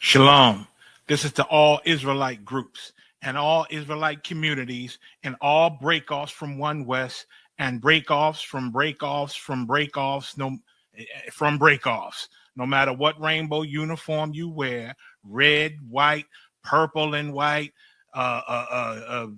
Shalom. This is to all Israelite groups and all Israelite communities and all breakoffs from One West and breakoffs from breakoffs from breakoffs from breakoffs. No matter what rainbow uniform you wear, red, white, purple and white, all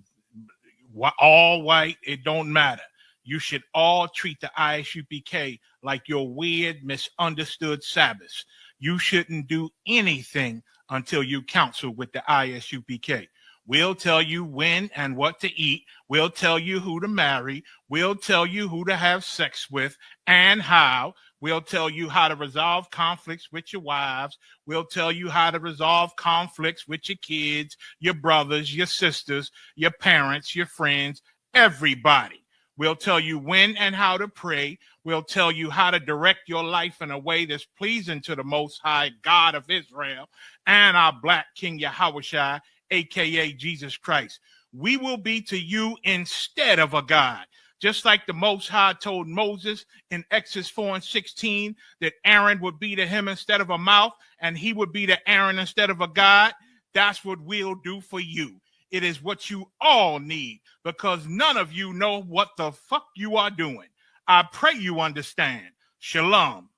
white, it don't matter. You should all treat the ISUPK like your weird, misunderstood Sabbaths. You shouldn't do anything until you counsel with the ISUPK. We'll tell you when and what to eat. We'll tell you who to marry. We'll tell you who to have sex with and how. We'll tell you how to resolve conflicts with your wives. We'll tell you how to resolve conflicts with your kids, your brothers, your sisters, your parents, your friends, everybody. We'll tell you when and how to pray. We'll tell you how to direct your life in a way that's pleasing to the Most High God of Israel and our Black King Yahushua, a.k.a. Jesus Christ. We will be to you instead of a God. Just like the Most High told Moses in Exodus 4:16 that Aaron would be to him instead of a mouth and he would be to Aaron instead of a God, that's what we'll do for you. It is what you all need because none of you know what the fuck you are doing. I pray you understand. Shalom.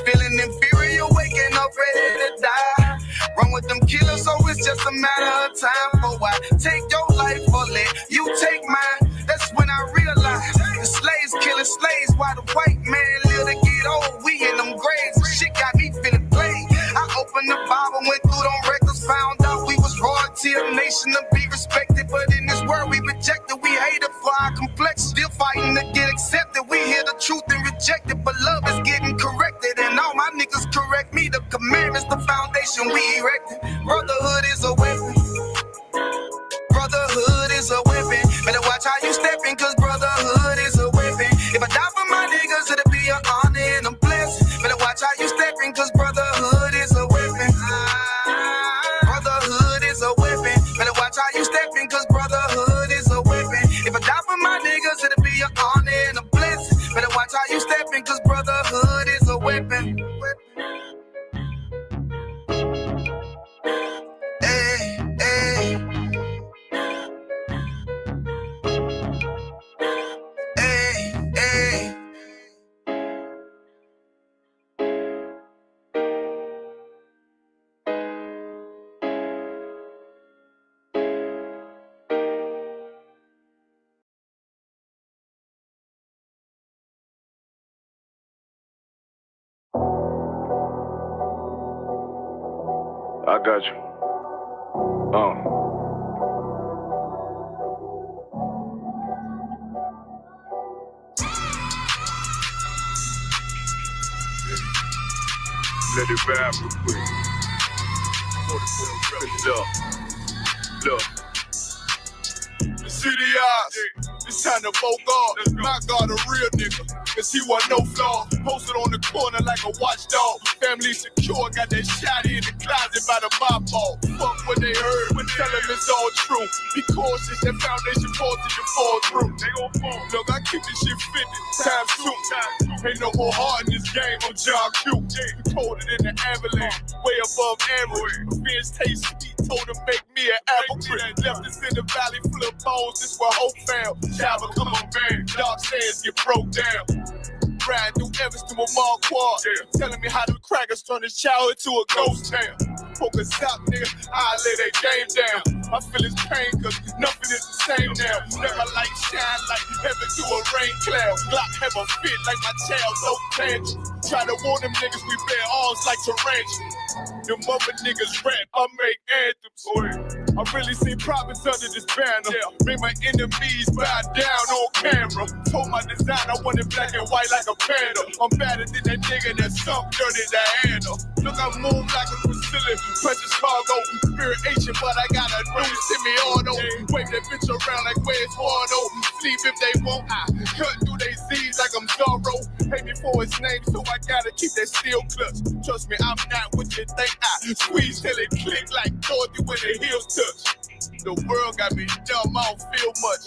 Feeling inferior, waking up ready to die. Run with them killers, so it's just a matter of time. For I take your life or let you take mine. That's when I realized the slaves killing slaves while the white man live to get old. We in them graves, the shit got me feeling played. I opened the Bible, went through them records, found out we was royalty, a nation to be respected. But in this world we rejected, we hated for our complexion. Still fighting to get accepted. We hear the truth and reject it, but love is getting corrected. And all my niggas correct me. The commandments, the foundation we erected. Brotherhood is a weapon. Brotherhood is a weapon. Better watch how you stepping, cause brotherhood is a weapon. If I die for my niggas, it'll be an honor and a blessing. Better watch how you stepping, cause brotherhood is a weapon. Brotherhood is a weapon. Better watch how you stepping, cause brotherhood is a weapon. If I die for my niggas, it'll be an honor and a blessing. Better watch how you stepping, cause brotherhood is a weapon. Hey, hey. got you. Let it rap real quick. Look. The city eyes, it's time to vote God. My God, a real nigga, cause he wasn't no flaw. Posted on the corner like a watchdog. Family secure, got that shotty in the closet by the mob ball. Fuck what they heard, when tell them it's all true. Be cautious, that foundation falls till you fall through. They gon' fall. Look, I keep this shit 50 times 2. Ain't no more heart in this game, I'm John Q. Colder than the avalanche, way above average. Fierce taste sweet, told him make me an apple tree. Left us in the valley full of bones, this where hope found. Java, come on, man, dark sands get broke down. Riding through Evans to a mall quad. Telling me how the crackers turn this child into a ghost town. Focus out, nigga, I lay that game down. I feel his pain, cause nothing is the same now. Never light shine like heaven through a rain cloud. Glock have a fit like my child, so tangent. Try to warn them niggas we bear arms like tarantulas. Them mother niggas rap, I make anthems. I really see prophets under this banner. Made my enemies bow down on camera. Told my design I wanted black and white like a panda. I'm better than that nigga that sunk dirty Diana. Look, I move like a Brazilian, precious cargo, spirit ancient, but I got a new semi-auto. Wave that bitch around like where's Wardo. Sleep if they won't, I cut through they Z's like I'm Zorro. Pay me for his name, so I gotta keep that steel clutch. Trust me, I'm not what you think. I squeeze till it click like Dorothy when the heels touch. The world got me dumb, I don't feel much.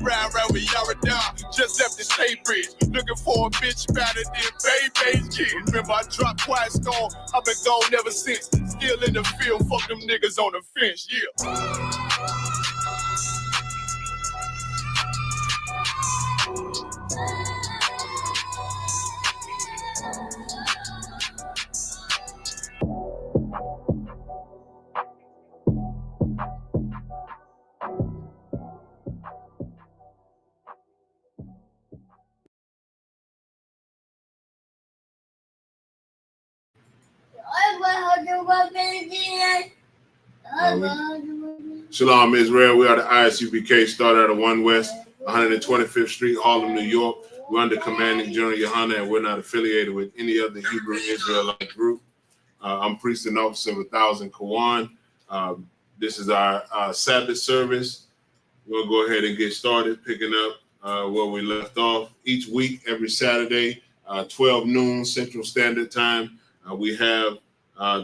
Round with Yaradon, just left the state bridge. Looking for a bitch better than Baby's kid. Remember I dropped Quiet Storm, I've been gone ever since. Still in the field, fuck them niggas on the fence, yeah. Shalom, Israel. We are the ISUPK, started out of 1 West, 125th Street, Harlem, New York. We're under commanding General Yohana, and we're not affiliated with any other Hebrew Israelite group. I'm priest and officer of 1,000 Kawan. This is our Sabbath service. We'll go ahead and get started, picking up where we left off. Each week, every Saturday, 12 noon Central Standard Time, we have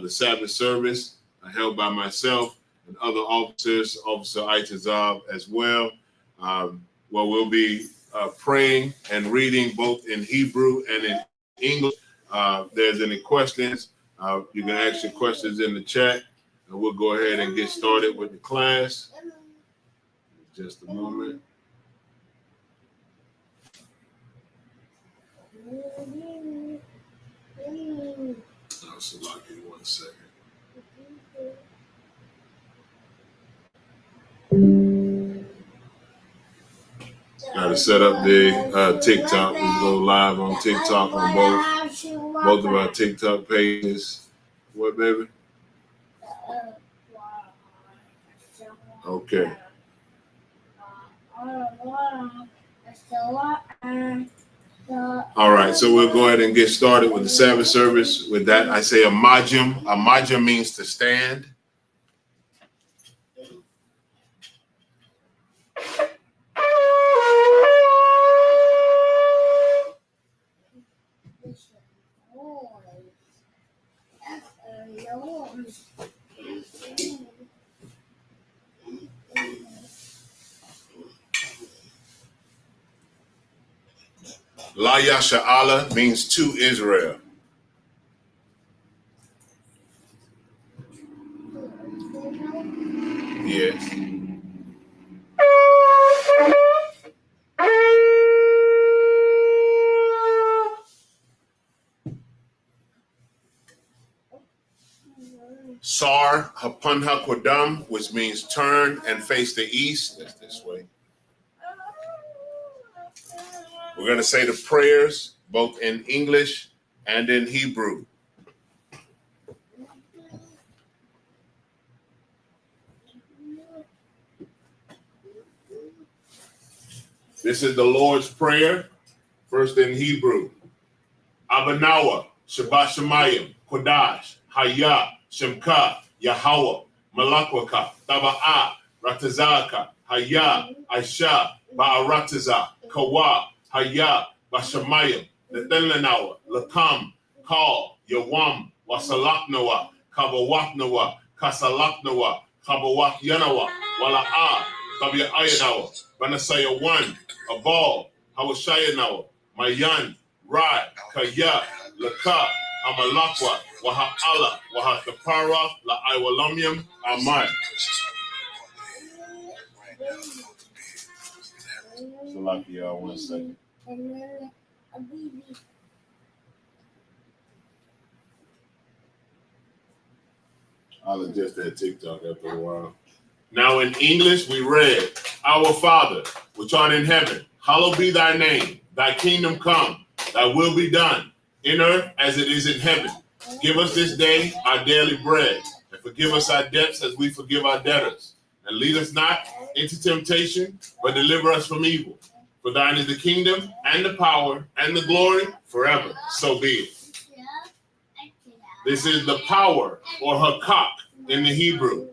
the Sabbath service held by myself and other officers, Officer Itazab as well, where we'll be praying and reading both in Hebrew and in English. If there's any questions, you can ask your questions in the chat, and we'll go ahead and get started with the class. Just a moment. I'll select you 1 second. Got to set up the TikTok. We go live on TikTok on both of our TikTok pages. What, baby? Okay. All right, so we'll go ahead and get started with the Sabbath service. With that, I say a majum. A majum means to stand. La Yasha Allah means to Israel. Yes. Sar Hapunha Kodam, which means turn and face the east. That's this way. We're going to say the prayers both in English and in Hebrew. This is the Lord's Prayer, first in Hebrew. Abanawa, Shabbat Shemayim, Kodash, Hayah, Shemka, Yahweh, Malakwaka, Taba'a, Ratazaka, Hayah, Aisha, Ba'arataza, Kawa, Hayah, Bashamayim, Nathanawa, Lakam, Kal, Yawam, Wasalaknawa, Kabawaknawa, Kasalaknawa, Kabawak Yanawa, Wala'a, Tabia Ayanawa, Banasaya 1, Abal, Hawashayanawa, Mayan, Rai, Kaya, Laka, Amalakwa, Waha'ala, Wahatapara, La Iwalamyam, Amai. So like y'all 1 second. I'll adjust that TikTok after a while. Now in English we read, Our Father, which art in heaven, hallowed be thy name. Thy kingdom come, thy will be done, in earth as it is in heaven. Give us this day our daily bread, and forgive us our debts as we forgive our debtors. And lead us not into temptation, but deliver us from evil. For thine is the kingdom, and the power, and the glory, forever. So be it. This is the power, or hakak, in the Hebrew.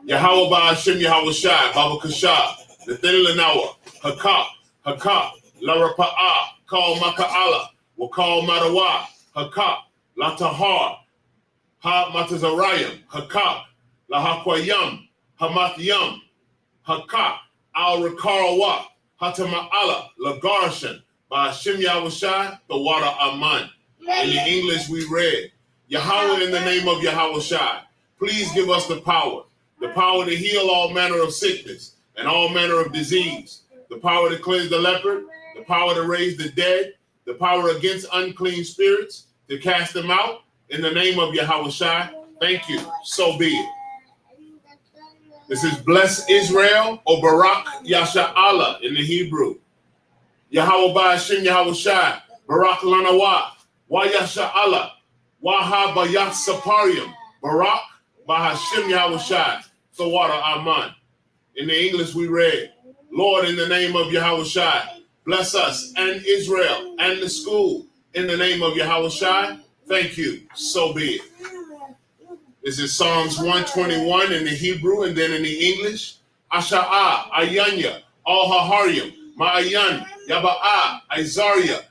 Yahweh Ba'ashem Yahweh Shai, Baba Kashah, Nathaniel Lanawa, hakak, hakak, Larapa'a, Kal Maka'ala, Wakal Madawa, hakak, Latahar, Ha Matazarayam, hakak, Lahakwayam, Hamathiyam, hakak, Al Rakarawa, Hatama'ala, Lagarshan, Ba'ashem Yahweh Shai, the water Aman. In the English we read, Yahweh in the name of Yahweh Shai, please give us the power to heal all manner of sickness and all manner of disease, the power to cleanse the leper, the power to raise the dead, the power against unclean spirits, to cast them out, in the name of Yahweh Shai. Thank you. So be it. This is Bless Israel, or Barak Yasha Allah in the Hebrew. Yahweh Ba'ashem Yahweh Shai, Barak Lanawa, Wa Yasha Allah, Waha Bayat Saparium, Barak Bahashem Yahweh Shai, Thawara Aman. In the English we read, Lord, in the name of Yahweh Shai, bless us and Israel and the school. In the name of Yahweh Shai, thank you. So be it. This is Psalms 121 in the Hebrew, and then in the English. Asha'a, Ayanya, Al Haharyam, Ma'ayan, Yaba'a, Isaiah,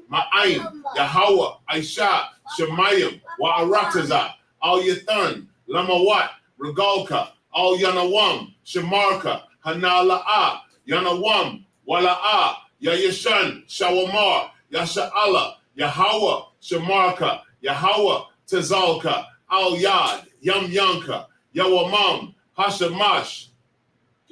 Ma'aim, Yahweh, Aisha, Shemayim, Wa'arataza, Al Yathan, Lamawat, Regalka, Al Yanawam, Shemarka, Hanala'a, Yanawam, Wala'a, Yayashan, Shawamar, Yasha'ala, Yahweh, Shemarka, Yahweh, Tazalka, Al Yad, Yam Yanka, Yawamam, Hashamash,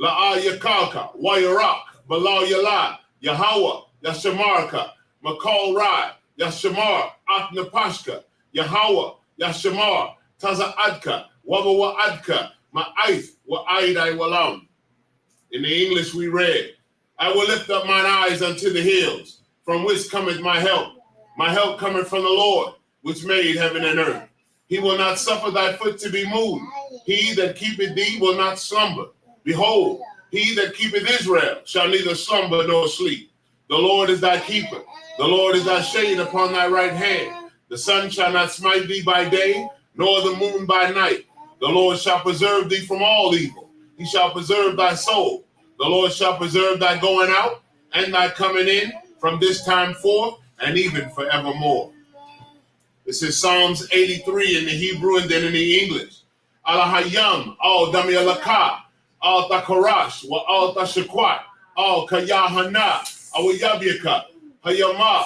La'a Yakalka, Wayarak, Balal Yala, Yahweh, Yashamarka, Makal Rai, Yashamar, Atnapashka, Yahweh, Yashamar, Taza Adka, Wabawa Adka, Ma'aith, Wa'aidai Walam. In the English we read, I will lift up mine eyes unto the hills, from which cometh my help. My help cometh from the Lord, which made heaven and earth. He will not suffer thy foot to be moved. He that keepeth thee will not slumber. Behold, he that keepeth Israel shall neither slumber nor sleep. The Lord is thy keeper. The Lord is thy shade upon thy right hand. The sun shall not smite thee by day, nor the moon by night. The Lord shall preserve thee from all evil. He shall preserve thy soul. The Lord shall preserve thy going out and thy coming in from this time forth and even forevermore. This is Psalms 83 in the Hebrew and then in the English. Alahayam, al Damialaka, al Takarash, wa al Tashakwat, al Kayahana, Awayabiaka, Hayama,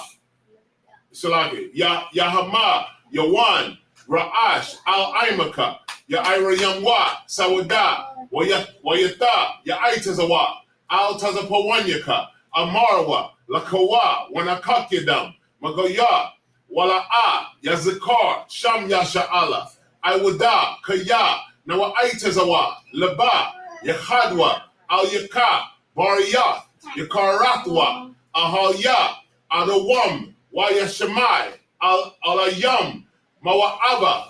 Salaki, Yahama, Yawan, Ra'ash, al Aimaka, Yaira Yamwa, Sawada, Wayata, Yaitazawa, al Tazapawanyaka, Amarwa, Lakawa, Wanakakyadam, Magoya, Wala'a, Yazikar, Sham Yasha'ala, Iwada, Kaya, Nawaitazawa, Laba, Yahadwa, Al Yaka, Bariyah, Yakaratwa, Ahalya, Adawam, Wayashamai, Alayam, Mawa'aba,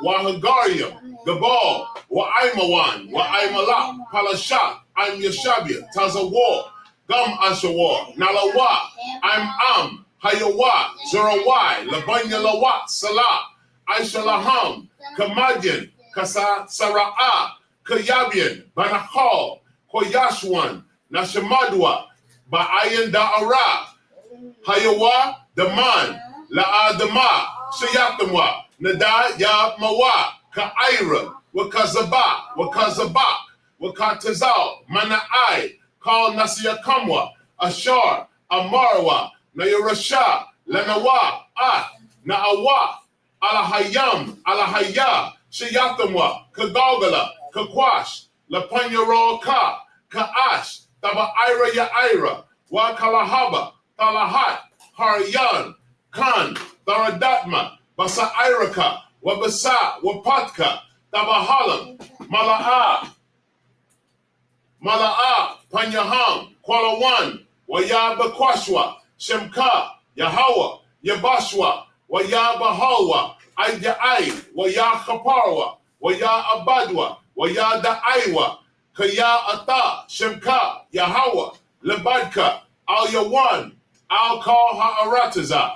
Wahagariam, Gabal, Wa'aimawan, Wa'aimala, Palashat, Im Yashabia, Tazawar, Gum Ashawar, Nalawa, I'm Hayawa, Zerawai, Labanya Lawat, Salah, Aishalaham, Kamadian, Kasa Sara'a, Kayabian, Banakal, Koyashwan, Nashamadwa, Ba'ayan Da'ara, Hayawa, Daman, La'adama, Shayatamwa, Nada Ya Mawa, Ka'ira, Wakazaba, Wakazabak, Wakatazal, Mana'ai, Kal Nasiyakamwa, Ashar, Amarwa, Nayarasha, Lanawa, Na'awa, Alahayam, Alahaya, Shayatamwa, Kagogala, Kakwash, Lapanyaro Ka, Ka'ash, Taba'ira Ya'ira, Wakalahaba, Talahat, Haryan, Khan, Tharadatma, Basa'iraka, Wabasa, Wapatka, Tabahalam, Mala'a, Panyaham, Kualawan, Wayabakwashwa, Shemka, Yahawa, Yabashwa, Wayabahalwa, Aida'ai, Wayachaparwa, Wayabadwa, Wayada'aiwa, Kaya Ata, Shemka, Yahawa, Lebadka, Al Yawan, Al Kal Ha'arataza.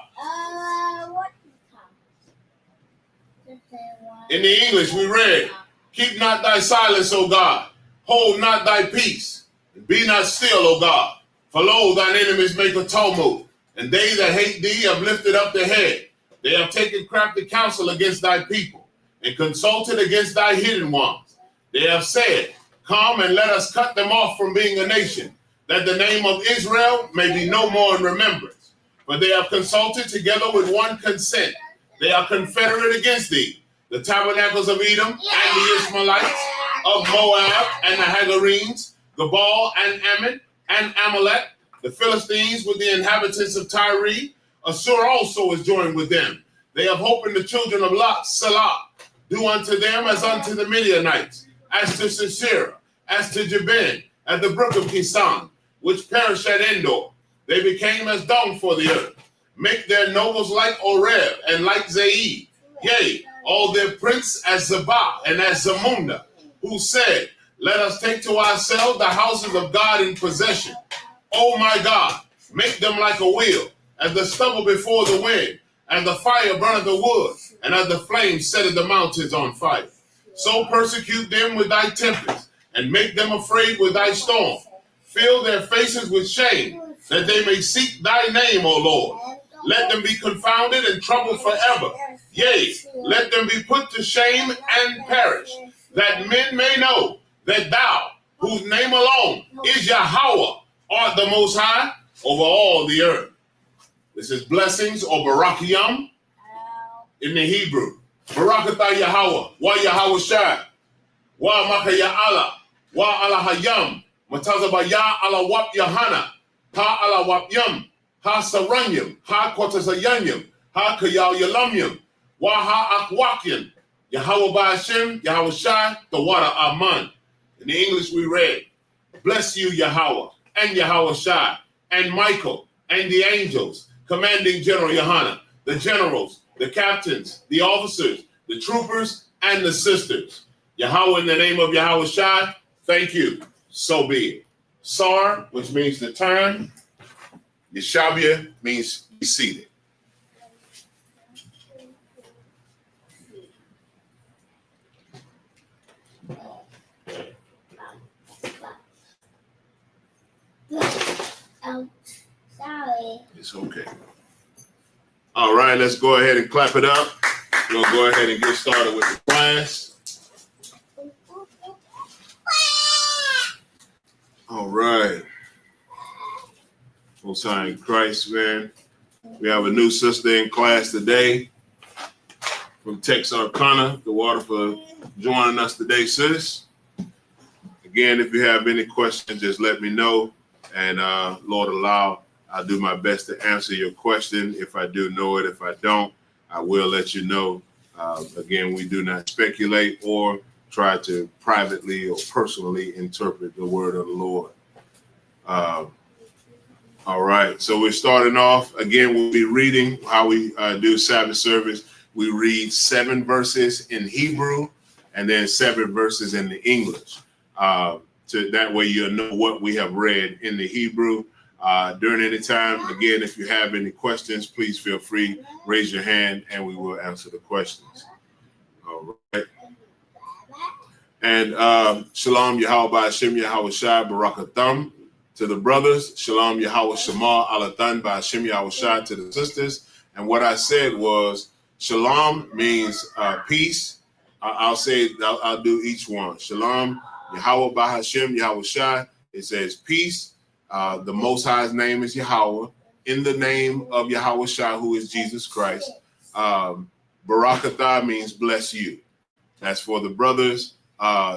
In the English, we read, keep not thy silence, O God. Hold not thy peace. Be not still, O God. For lo, thine enemies make a tumult, and they that hate thee have lifted up their head. They have taken crafty counsel against thy people, and consulted against thy hidden ones. They have said, come and let us cut them off from being a nation, that the name of Israel may be no more in remembrance. For they have consulted together with one consent. They are confederate against thee, the tabernacles of Edom and the Ishmaelites, of Moab and the Hagarenes, Gebal and Ammon and Amalek, the Philistines with the inhabitants of Tyre. Assur also is joined with them. They have hope in the children of Lot, Salah. Do unto them as unto the Midianites, as to Sisera, as to Jabin, at the brook of Kisan, which perished at Endor. They became as dung for the earth. Make their nobles like Oreb and like Zeid. Yea, all their prince as Zabah and as Zamunda, who said, let us take to ourselves the houses of God in possession. O my God, make them like a wheel, as the stubble before the wind, and the fire burneth the wood, and as the flame setteth the mountains on fire. So persecute them with thy tempest, and make them afraid with thy storm. Fill their faces with shame, that they may seek thy name, O Lord. Let them be confounded and troubled forever. Yea, let them be put to shame and perish, that men may know that thou, whose name alone is Yahweh, art the Most High over all the earth. This is blessings or Barakiyam in the Hebrew. Barakatah Yahweh, wa Yahweh Shai, wa Makaya Allah, wa Alahayam, Matazaba Ya Alawap Yahana, Ha Alawap Yam, Ha Saranyam, Ha Kotasayanyam, Ha Kayal Yalamyam, Wa Ha Akwakyam, Yahweh Ba'ashem, Yahweh Shai, the water Aman. In the English we read, bless you, Yahweh, and Yahweh Shai, and Michael, and the angels, commanding General Yohana, the generals, the captains, the officers, the troopers, and the sisters. Yahweh, in the name of Yahweh Shai, thank you. So be it. Sar, which means to turn. Yeshabia means be seated. Oh, sorry. It's okay. All right, let's go ahead and clap it up. We'll go ahead and get started with the class. All right. Most High in Christ, man. We have a new sister in class today from Texarkana. The water for joining us today, sis. Again, if you have any questions, just let me know. And Lord allow, I'll do my best to answer your question. If I do know it, if I don't, I will let you know. Again, we do not speculate or try to privately or personally interpret the word of the Lord. All right, so we're starting off. Again, we'll be reading how we do Sabbath service. We read 7 verses in Hebrew and then 7 verses in the English. to that way you'll know what we have read in the Hebrew. During any time, again, if you have any questions, please feel free, raise your hand, and we will answer the questions. All right. And Shalom Yahweh Hashem Yahweh Shai Barakatham to the brothers. Shalom Yahweh Shamar Alathan by Hashem Yahweh Shai to the sisters. And what I said was Shalom means peace. I'll do each one. Shalom Yahweh by Hashem Yahweh Shai. It says peace. The Most High's name is Yahweh. In the name of Yahweh Shai, who is Jesus Christ. Barakatah means bless you. That's for the brothers.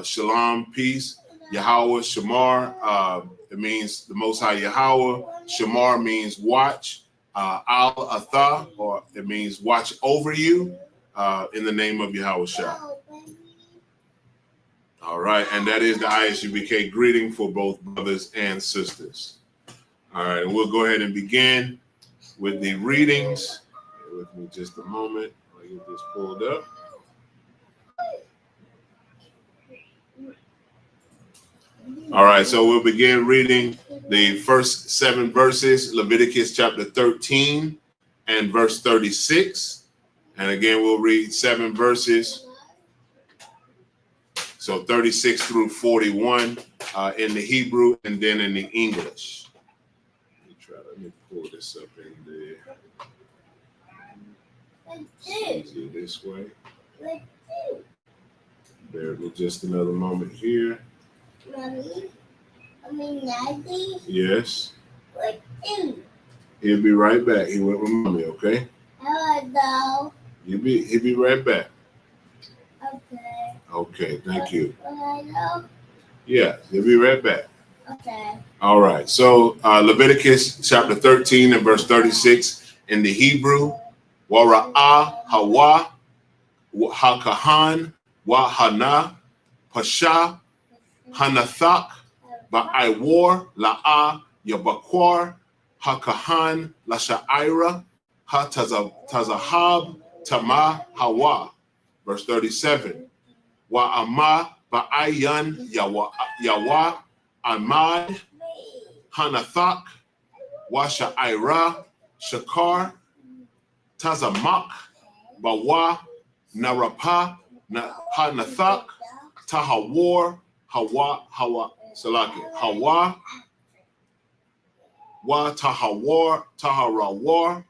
Shalom, peace. Yahweh, Shamar. It means the Most High Yahweh. Shamar means watch. Al-Athah, or it means watch over you. In the name of Yahweh Shai. All right, and that is the ISUPK greeting for both brothers and sisters. All right, and we'll go ahead and begin with the readings. Bear with me just a moment. I'll get this pulled up. All right, so we'll begin reading the first 7 verses, Leviticus chapter 13 and verse 36. And again, we'll read 7 verses. So 36 through 41 in the Hebrew and then in the English. Let me pull this up in there. Easier this way. Bear with me just another moment here. Mommy? Daddy? Yes. What do? He'll be right back. He went with mommy, okay? Hello. He'll be right back. Okay. Okay, thank you. Hello. Yeah, he'll be right back. Okay. All right. So Leviticus chapter 13 and verse 36 in the Hebrew. Wara'ah hawa hakahan wa hana pasha hanathak ba'aiwar la'ah yabakwar hakahan lasha'ira hatazahab tama hawa. Verse 37. Wa'ama ba'ayan yawa amad hanathak wa sha'ira shakar tazamak bawa narapa hanathak tahawar hawa salaki hawa wa taharawar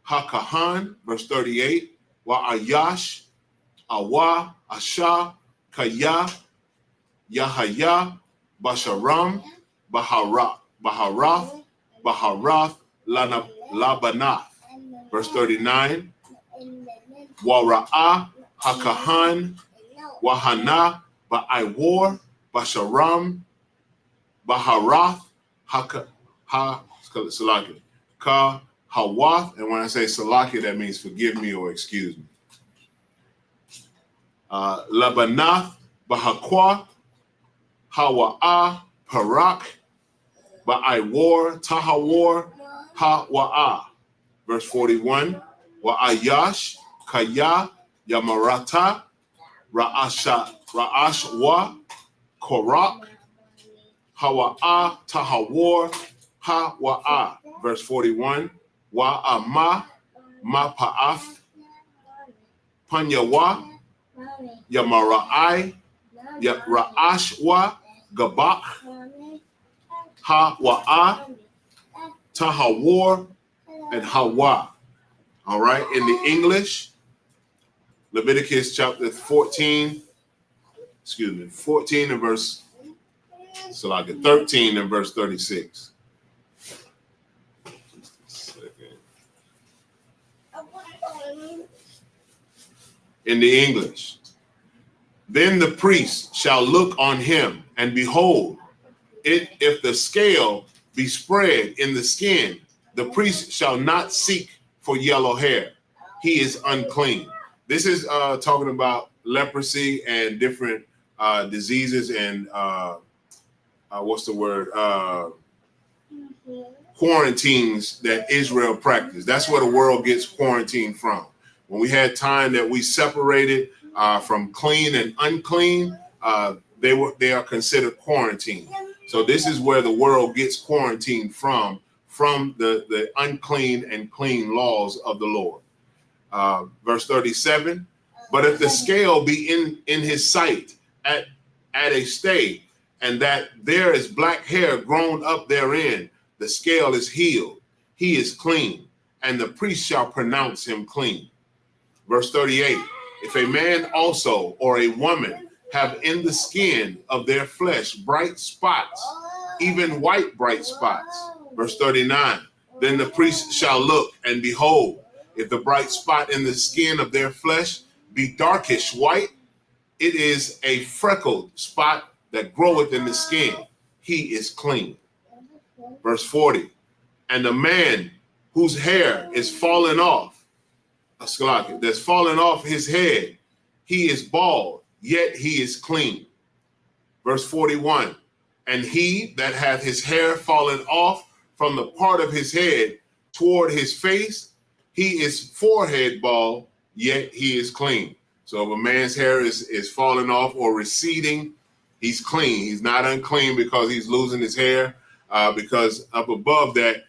hakahan. Verse 38. Wa ayash awa asha kaya yahaya basharam baharath labanath. Verse 39. Wara'ah hakahan wahana ba'aiwar basharam baharath salaki ka hawath. And when I say salaki, that means forgive me or excuse me. Labanath bahakwa hawa'ah parak ba'aiwar tahawar hawa'ah. Verse 41. Wa'ayash kaya yamarata ra'ashwa korak hawa'ah tahawar hawa'ah. Verse 41. Wa'ama mapa'af panyawa yamara'ai ra'ashwa gabak hawa'ah tahawar and hawa. All right. In the English, Leviticus chapter 14 and verse 13 and verse 36. Just a second. In the English, then the priest shall look on him, and behold, if the scale be spread in the skin, the priest shall not seek for yellow hair. He is unclean. This is talking about leprosy and different diseases and quarantines that Israel practiced. That's where the world gets quarantined from. When we had time that we separated from clean and unclean, they are considered quarantined. So this is where the world gets quarantined from the unclean and clean laws of the Lord. Verse 37, but if the scale be in his sight at a stay, and that there is black hair grown up therein, the scale is healed, he is clean, and the priest shall pronounce him clean. Verse 38, if a man also or a woman have in the skin of their flesh bright spots, even white bright spots. Verse 39, then the priest shall look, and behold, if the bright spot in the skin of their flesh be darkish white, it is a freckled spot that groweth in the skin. He is clean. Verse 40, and the man whose hair is fallen off, that's fallen off his head, he is bald, yet he is clean. Verse 41, and he that hath his hair fallen off from the part of his head toward his face, he is forehead bald, yet he is clean. So if a man's hair is falling off or receding, he's clean. He's not unclean because he's losing his hair, because up above that,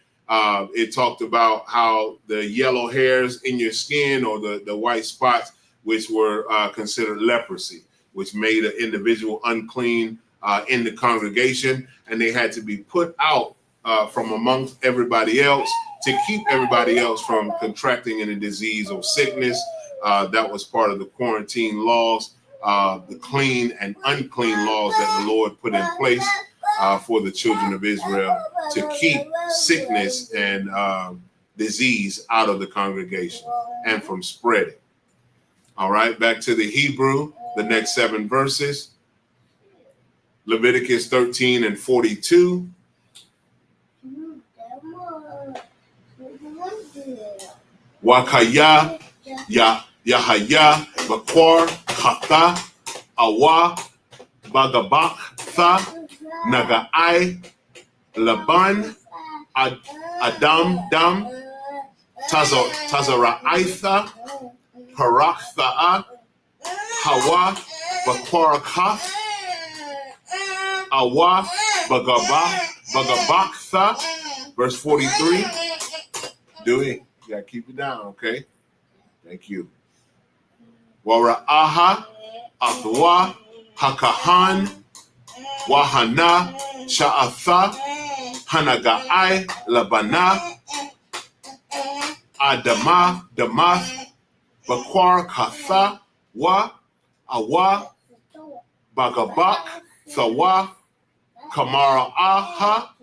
it talked about how the yellow hairs in your skin or the white spots, which were considered leprosy, which made an individual unclean in the congregation, and they had to be put out from amongst everybody else to keep everybody else from contracting any disease or sickness. That was part of the quarantine laws, the clean and unclean laws that the Lord put in place for the children of Israel to keep sickness and disease out of the congregation and from spreading. All right, back to the Hebrew, the next 7 verses. Leviticus 13 and 42. Wakaya Yahaya Bakwar Kata Awa Bagabak Tha Nagai Laban Adam Dam Tazara Aitha Parakhtha Hawa Bakwar Kaf Awa Bagabaktha. Verse 43. Dewey, you gotta keep it down, okay? Thank you. Wara'aha Athwa Hakahan Wahana Sha'atha Hanagai Labana Adama Damath Bakwar Katha Wa Awa Bagabak Thawa Kamara Aha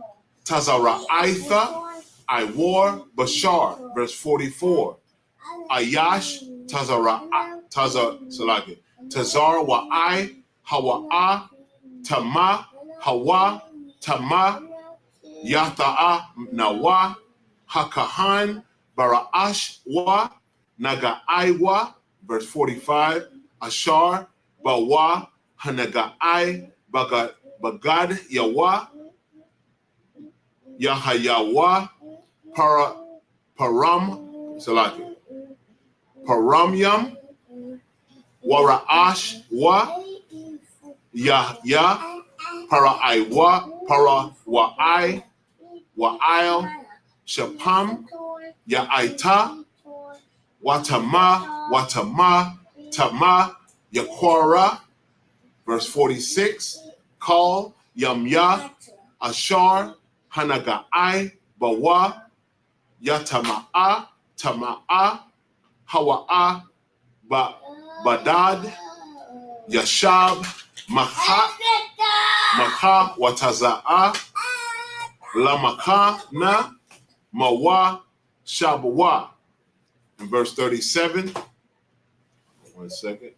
Tazara Aitha I war Bashar. Verse 44. Ayash Tazar wa I Hawa Tama Hawa Tama Yata'a Nawa Hakahan Bara'ash wa Naga'aiwa. Verse 45. Ashar Bawa Hanaga'ai Bagad Yawa Yahayawa Paramyam Wara'ash wa Yahya Para'aiwa Parawa'ai Wa'il Shapam Ya'aita Watama Tama Yakwara. Verse 46. Call Yamya Ashar Hanagai Bawa Yatama'a Tama'a Hawa'a Badad Yashab Maha Wataza'a Lamaka Na Mawa Shabawa. In verse 37. 1 second.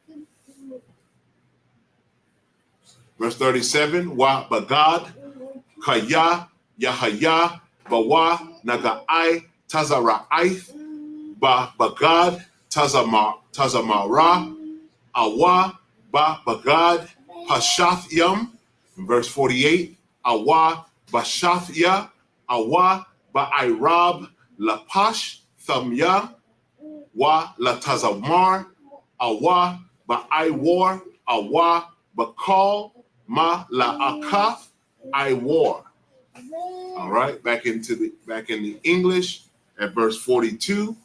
Verse 37. Wa Bagad Kaya Yahaya Bawa Nagai Tazara'aith Bagad Tazamara Awa Bagad Pashathyam. In verse 48. Awa Bashathya Awa Ba'irab Lapash Thamya Wa Latazamar Awa Ba'iwar Awa Bakal Ma la'akaf, I wore. All right, back in the English at verse 42.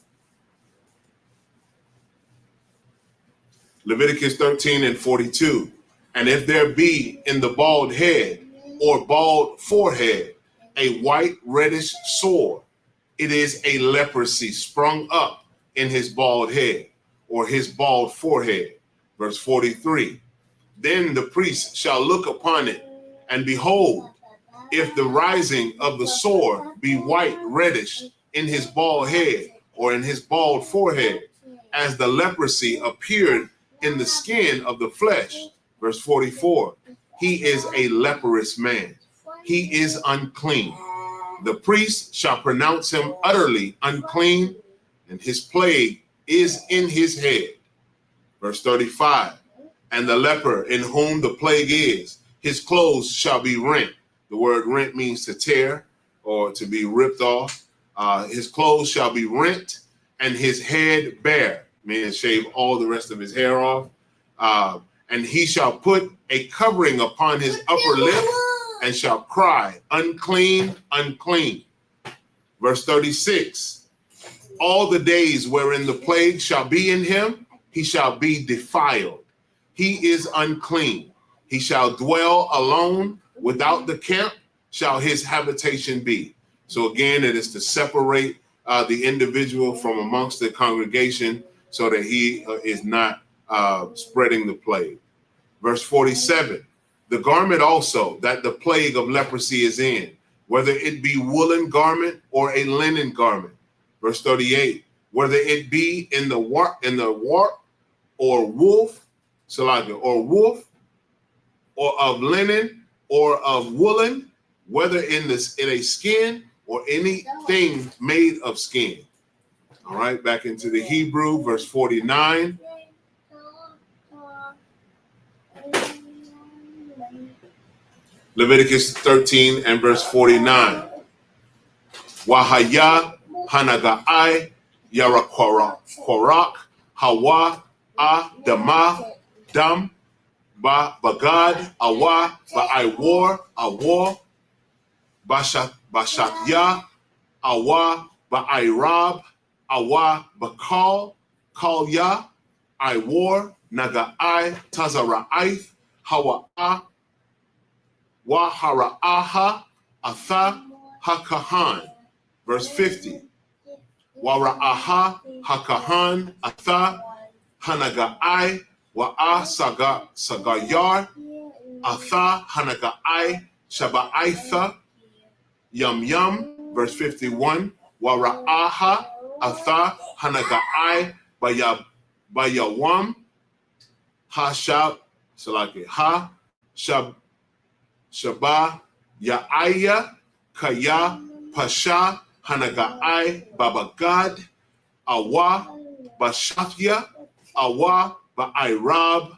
Leviticus 13 and 42. And if there be in the bald head or bald forehead a white reddish sore, it is a leprosy sprung up in his bald head or his bald forehead. Verse 43. Then the priest shall look upon it, and behold, if the rising of the sore be white reddish in his bald head or in his bald forehead, as the leprosy appeared in the skin of the flesh. Verse 44, he is a leprous man. He is unclean. The priest shall pronounce him utterly unclean, and his plague is in his head. Verse 35, and the leper in whom the plague is, his clothes shall be rent. The word rent means to tear or to be ripped off. His clothes shall be rent and his head bare, meaning shave all the rest of his hair off. And he shall put a covering upon his upper lip and shall cry, unclean, unclean. Verse 36, all the days wherein the plague shall be in him, he shall be defiled. He is unclean. He shall dwell alone. Without the camp shall his habitation be. So again, it is to separate the individual from amongst the congregation so that he is not spreading the plague. Verse 47, the garment also that the plague of leprosy is in, whether it be woolen garment or a linen garment. Verse 38, whether it be in the warp or wolf, or wolf, or of linen, or of woolen, whether in a skin or anything made of skin. All right, back into the Hebrew, verse 49. Leviticus 13 and verse 49. Wahaya hanagai yara korak hawa dama dam ba bagad awa ba awar bashatya awa ba irab awa bakal kalya iwar naga tazara'ith hawa wahara'aha atha hakahan. Verse 50. Wara'aha hakahan atha hanaga'ai wa'a sagayar atha hanaga'ai shaba'aitha yum. Verse 51. Wara'aha atha hanaga'ai bayawam ha shaba ya'aya kaya pasha hanaga'ai babagad awa bashafya awa ba'irab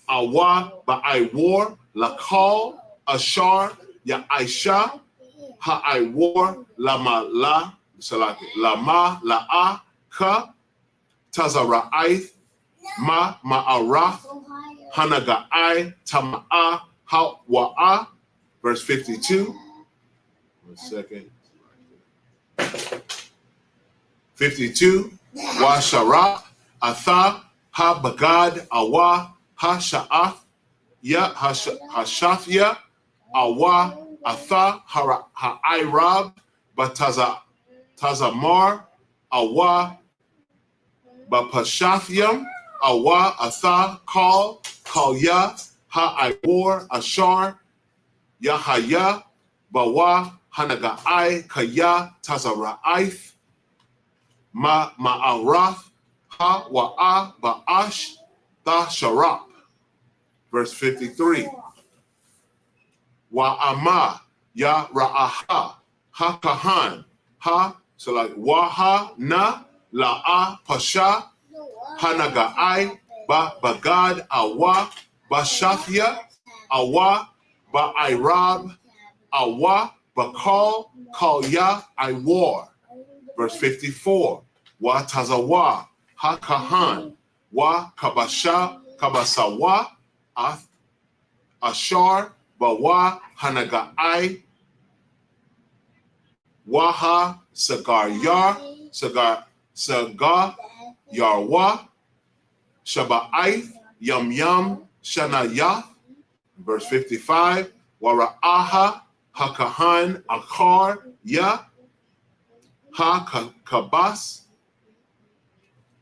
awa ba'irwar lakal ashar ya'aisha ha'irwar lama la'a ka tazara'ith ma'araf hanaga'ai tama'a hawa'a. Verse 52. 1 second. 52. Wa shara atha ha bagad awa ha sha'af ya hashafya awa atha ha irab batazamar awa bapashafyam awa atha kal ya ha iwar ashar yahaya bawa hanaga'ai kaya tazara'ith ma'araf ha wa'a ba'ash ta sharap. Verse 53. Wa'ama ya ra'aha ha kahan ha, so like waha na la'a pasha hanaga'ai bagad awa bashafya awa ba'irab awa bakal kalya iwar. Verse 54. Wa tazawa ha kahan wa kabasawa Ashar, Bawa, Hanagai, Waha, Sagar Yar, Sagar Yarwa, Shaba'ith, Yum Yum, Shanayah. Verse 55, Wara'aha, Hakahan, Akar, Ya, Ha-Kabas,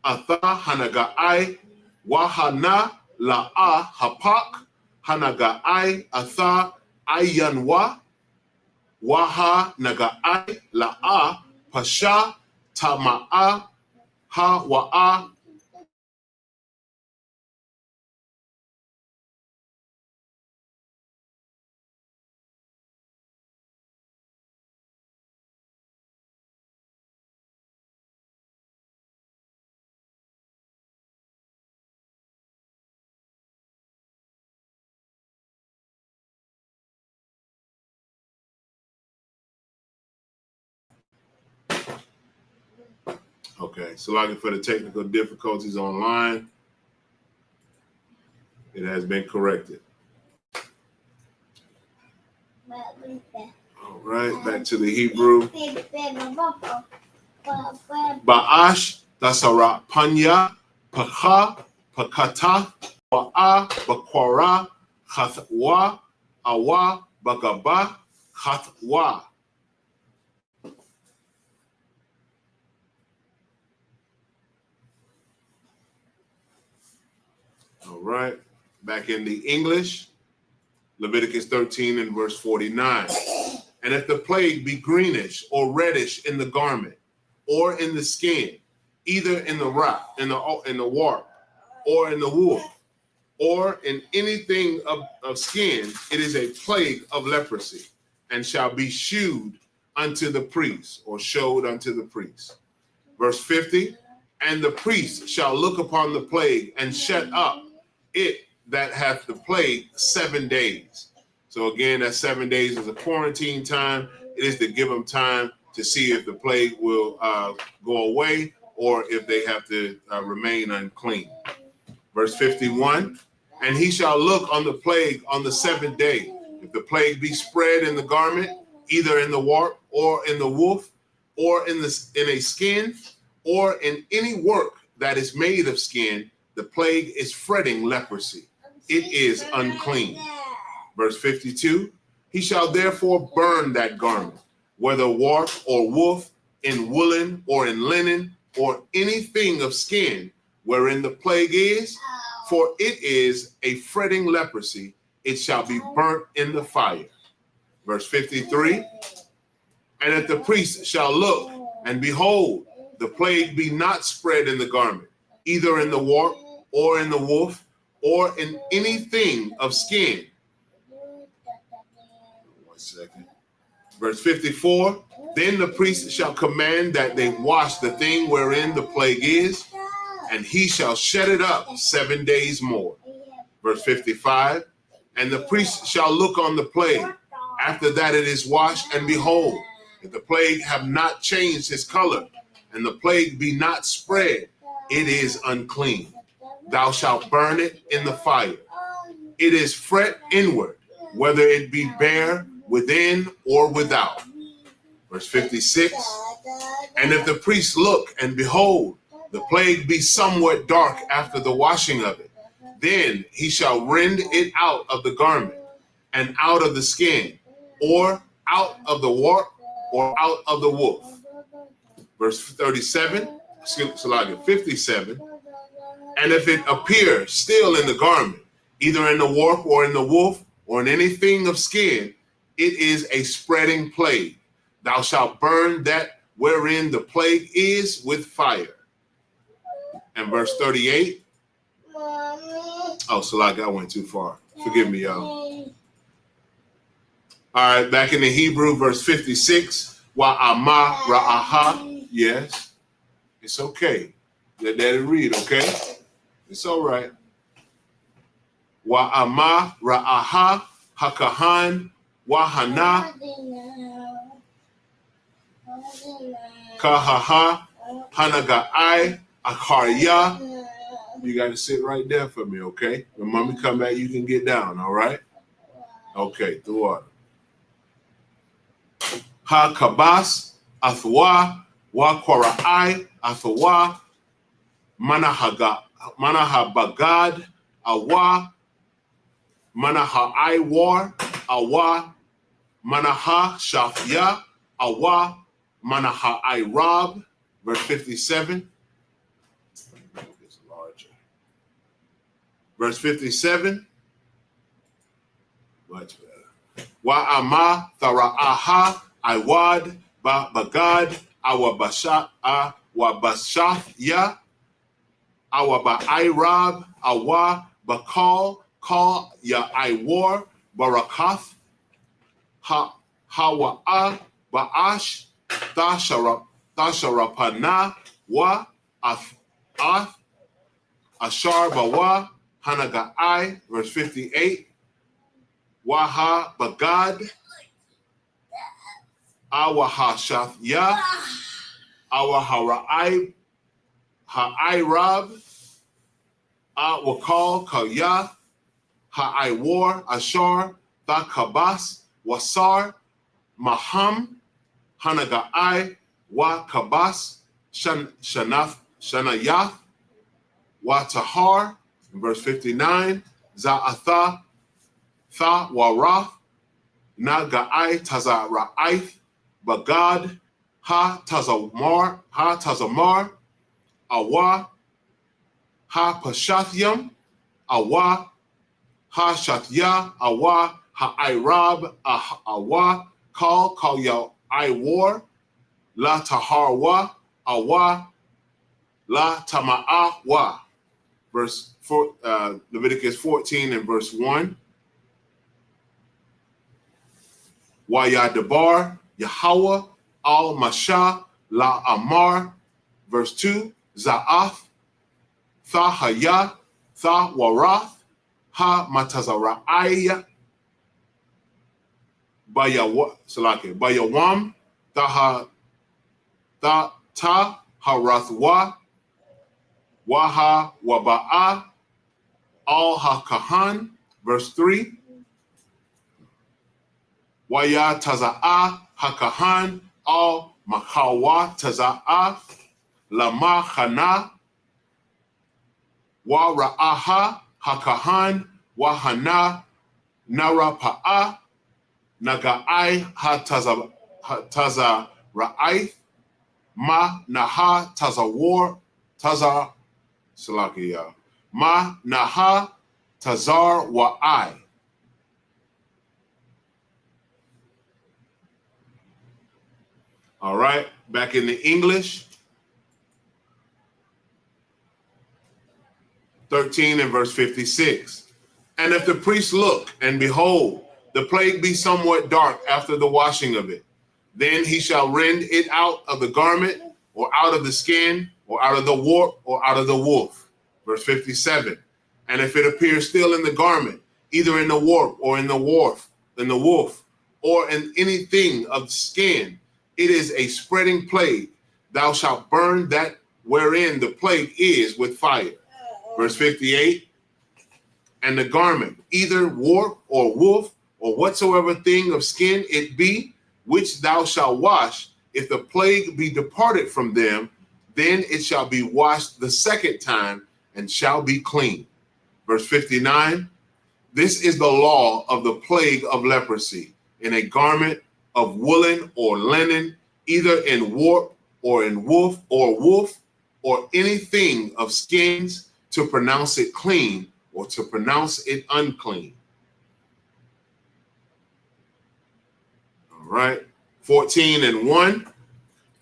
Atha, Hanagai, Wahana, La'a, Hapak, Hanagai, Atha, Ayanwa, Waha, Nagai, La'a, Pasha, Tama'a, Ha-Wa'a. Okay, so looking for the technical difficulties online. It has been corrected. All right, back to the Hebrew. Ba'ash, Dasara, Panya, Pacha, Pakata, Wa'a, Bakwara, Chatwa, Awa, Bagaba, Chatwa. All right, back in the English, Leviticus 13 and verse 49. And if the plague be greenish or reddish in the garment or in the skin, either in the rock, in the warp, or in the wool, or in anything of skin, it is a plague of leprosy, and shall be shewed unto the priest, or showed unto the priest. Verse 50, and the priest shall look upon the plague and shut up it that hath the plague 7 days. So again, that 7 days is a quarantine time. It is to give them time to see if the plague will go away or if they have to remain unclean. Verse 51, and he shall look on the plague on the 7th day. If the plague be spread in the garment, either in the warp or in the woof, or in a skin, or in any work that is made of skin, the plague is fretting leprosy. It is unclean. Verse 52, he shall therefore burn that garment, whether warp or woof, in woolen or in linen, or anything of skin wherein the plague is, for it is a fretting leprosy, it shall be burnt in the fire. Verse 53, and if the priest shall look, and behold, the plague be not spread in the garment, either in the warp or in the woof, or in anything of skin. 1 second. Verse 54, then the priest shall command that they wash the thing wherein the plague is, and he shall shut it up 7 days more. Verse 55, and the priest shall look on the plague after that it is washed, and behold, if the plague have not changed his color, and the plague be not spread, it is unclean. Thou shalt burn it in the fire. It is fret inward, whether it be bare within or without. Verse 56, and if the priest look, and behold, the plague be somewhat dark after the washing of it, then he shall rend it out of the garment, and out of the skin, or out of the warp, or out of the woof. Verse 57, 57, and if it appear still in the garment, either in the warp or in the woof, or in anything of skin, it is a spreading plague. Thou shalt burn that wherein the plague is with fire. And verse 38. Oh, Salak, I went too far. Forgive me, y'all. All right, back in the Hebrew, verse 56. Wa'ama ra'aha. Yes, it's okay. Let that read, okay? It's all right. Wa'ama ra'aha hakahan wahana kahaha hanaga'ai akarya. You got to sit right there for me, okay? When mommy come back, you can get down, all right? Okay, through water. Ha kabas athwa wa kwarai athwa manahabagad awa manahai war awa manaha shafya awa manahai rob. Verse 57. It's larger. Verse 57. Much better. Wa ama tharaaha iwad ba bagad awabasha awabashath ya awabairab awa bakal call ya iwar barakath ha hawa baash tasharapana wa ath ashar bawa hanagai. Verse 58. Waha bagad awaha shathya awaharai ha'irab awakal kaya ha'iwar ashar thakabas wasar maham hanagai wa kabas shanayath wa tahar. Verse 59. Za'atha Tha warath nagai tazara'ith bagad ha tazamar awa ha pashathyam awa ha shathya awa ha irab awa kal ya iwar la taharwa awa la tama'awa. Verse 4, Leviticus 14 and verse 1. Wayadabar Yahweh al Masha la Amar. Verse 2. Za'ath Tha Haya Tha Warath Ha Matazara'aya Bayawam Ta Harathwa Waha Waba'a Al HaKahan. Verse 3. Waya taza'a hakahan al makawa taza'a lama khana wa ra'aha hakahan wa hana narapa'a nagai ha taza ra'aith ma naha tazawar taza salakiya ma naha tazar wa'ai. All right, back in the English. 13 and verse 56. And if the priest look, and behold, the plague be somewhat dark after the washing of it, then he shall rend it out of the garment, or out of the skin, or out of the warp, or out of the woof. Verse 57. And if it appears still in the garment, either in the warp, or in the woof, or in anything of skin, it is a spreading plague. Thou shalt burn that wherein the plague is with fire. Verse 58. And the garment, either warp or woof, or whatsoever thing of skin it be, which thou shalt wash, if the plague be departed from them, then it shall be washed the second time, and shall be clean. Verse 59. This is the law of the plague of leprosy, in a garment of woolen or linen, either in warp or in woof, or anything of skins, to pronounce it clean or to pronounce it unclean. All right. 14 and 1.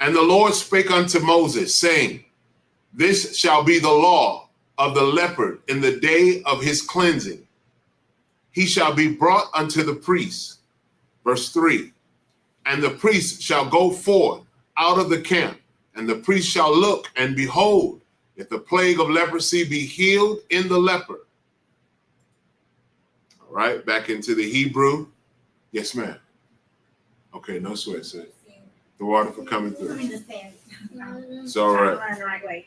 And the Lord spake unto Moses, saying, this shall be the law of the leopard in the day of his cleansing. He shall be brought unto the priest. Verse 3. And the priest shall go forth out of the camp, and the priest shall look, and behold, if the plague of leprosy be healed in the leper. All right, back into the Hebrew. Yes, ma'am. Okay, no sweat, sis. The water for coming through. It's all right.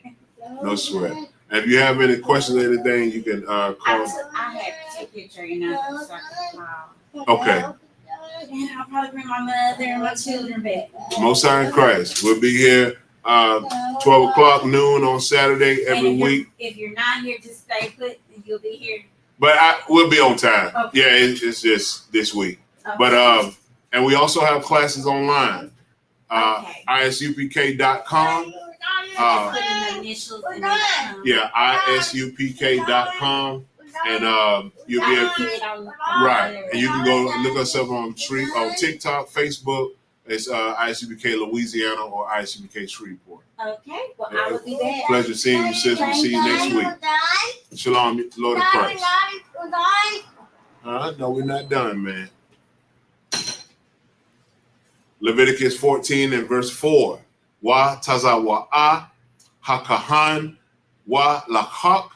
No sweat. And if you have any questions or anything, you can call. I had to take a picture, so I can Okay. And I'll probably bring my mother and my children back. Most High in Christ. We'll be here 12 o'clock noon on Saturday every week. If you're not here, just stay put and you'll be here. But we'll be on time. Okay. Yeah, it's just this week. Okay. But and we also have classes online. Okay. ISUPK.com. Just put in the initials and Yeah, ISUPK.com. And you'll be able to, right. And you can go look us up on TikTok, Facebook. It's ISUPK Louisiana or ISUPK Shreveport. Okay, well, I will be back. Pleasure seeing you, sis. We'll see you next week. Shalom, Lord of Christ. No, we're not done, man. Leviticus 14 and verse 4. Wa tazawa'a hakahan wa lachak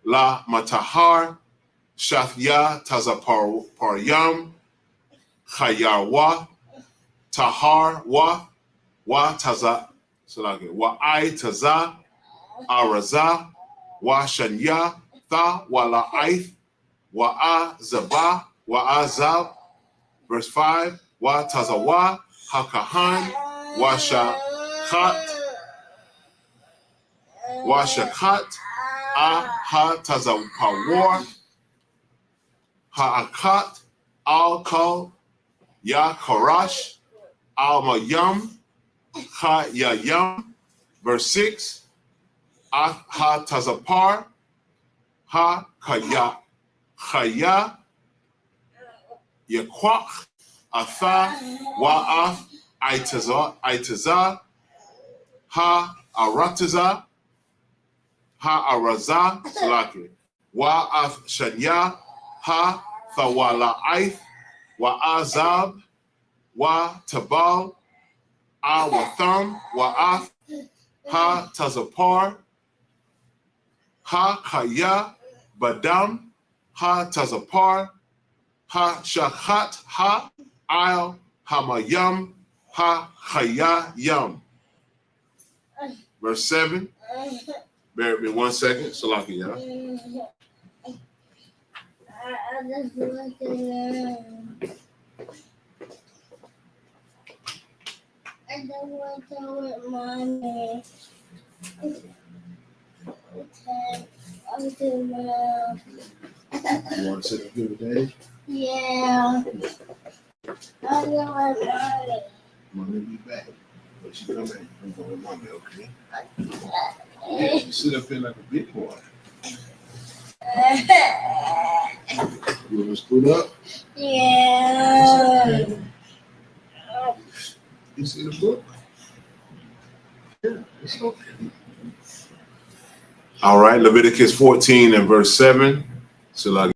la matahar shathya tazaparyam chayarwa tahar wa taza wa I taza araza wa shanya tha wa la'ith wa zaba wa azab. Verse 5. Wa tazawa hakahan wa shakat ha tazawar ha'akat al kal ya karash al mayam ha yayam. Verse 6. Ha tazapar ha kaya yakwach atha wa'af aitaza ha arataza ha araza salaki wa'af shanya ha thawala'ith wa'azab wa tabal watham wa'af ha tazapar ha kaya badam ha tazapar ha shachat ha il hamayam ha chayayam. Verse 7. Bear with me 1 second. Salaki, y'all. I don't want to with mommy. Okay. I'll do now. You want to sit up here today? Yeah. I don't want mommy. Mommy be back. But she come back. I'm going with mommy, okay? Yeah, you sit up here like a big boy. You want to scoot up? Yeah. You see the book? Yeah, it's okay. All right, Leviticus 14 and verse 7. So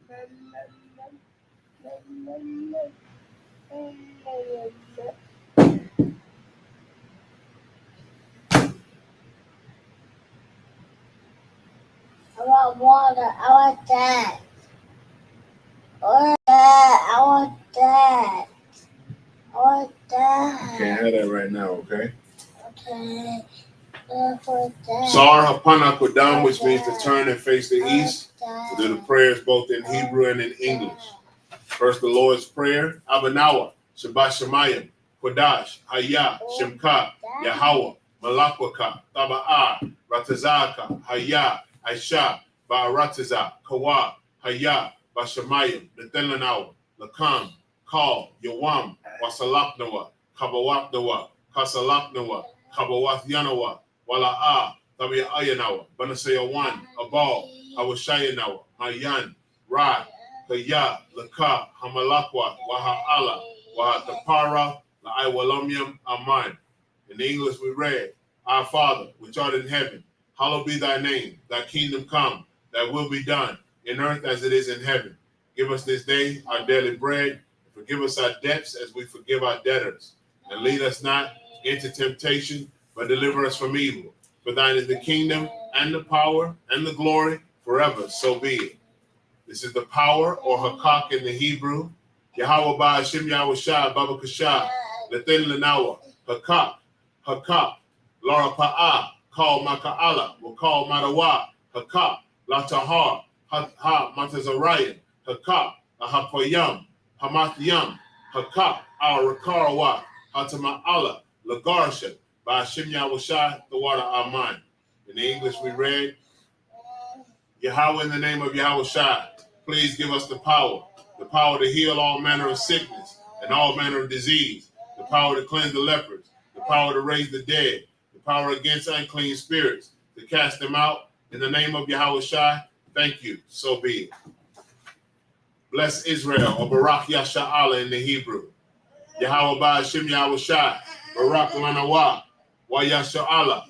I want water. I want that. I want that. I want that. I want that. Can't have that right now, okay? Okay. For that. Sar Hapana Kodam, which means to turn and face the east. To do the prayers both in Hebrew and in English. First, the Lord's Prayer. Abanawa, Shabbat Shemayim, Kodash, Hayah, Shemka, Yahweh, Malakwaka, Taba'ah, Ratazaka, Hayah, Aisha, Ba'arataza, Kawa, Hayah, Bashamayim, Netelanawa, Lakam, Kal, Yawam, Wasalaknawa, Kabawaknawa, Kasalaknawa, Kabawath Yanawa, Wala'ah, Tabia Ayanawa, Banasayawan, Abal, Awashayanawa, Mayan, Ra, Kaya, Laka, Hamalakwa, Waha'ala, Wahatapara, La'aiwalamium, Aman. In English we read, Our Father, which art in heaven, hallowed be thy name, thy kingdom come, thy will be done, in earth as it is in heaven. Give us this day our daily bread, and forgive us our debts as we forgive our debtors. And lead us not into temptation, but deliver us from evil. For thine is the kingdom, and the power, and the glory, forever, so be it. This is the power, or hakak in the Hebrew. Yahweh Ba'ashim Yahweh Shah, Baba Kasha, Latin Lanawa, hakak, Lara Pa'ah, call Maka'ala, will call Madawa, hakak, Latahar, ha Matazarayan, hakak, Ahapoyam, Hamathiyam, hakak, our Rakarawa, Hatama'ala, Lagarsha, Ba'ashim Yahweh Shah, the water Aman. In the English we read, Yahweh, in the name of Yahweh Shai, please give us the power to heal all manner of sickness and all manner of disease, the power to cleanse the lepers, the power to raise the dead, the power against unclean spirits, to cast them out. In the name of Yahweh Shai, thank you, so be it. Bless Israel, or Barak Yasha'Allah in the Hebrew. Yahweh Ba'ashim Yahweh Shai, Barak Lanawa, Wa Yasha'Allah,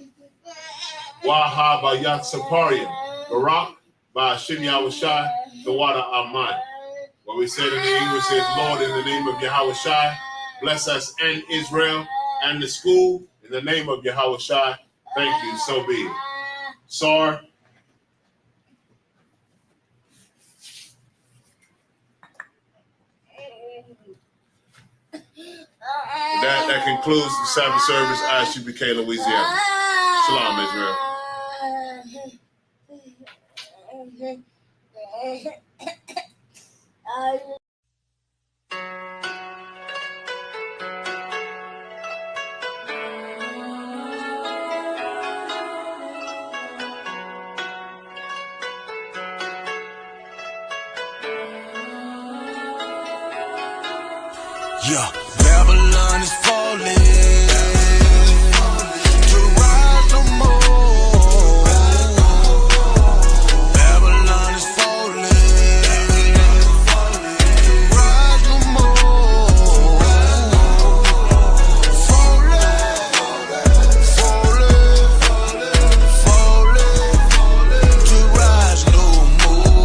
Waha Bayat Saparia, Barak Ba'ashim Yahweh Shai, the water Aman. What we said in the English is, Lord, in the name of Yahweh Shai, bless us and Israel and the school. In the name of Yahweh Shai, thank you, so be it. Sar. That concludes the Sabbath service, ISUPK, Louisiana. Shalom, Israel. Yeah, Babylon is falling, to rise no more. Babylon is falling, to rise no more. Falling, to rise no more.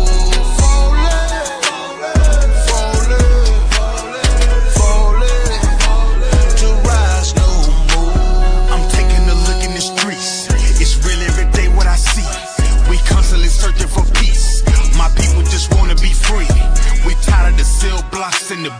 Searching for peace, my people just wanna be free. We tired of the cell blocks and the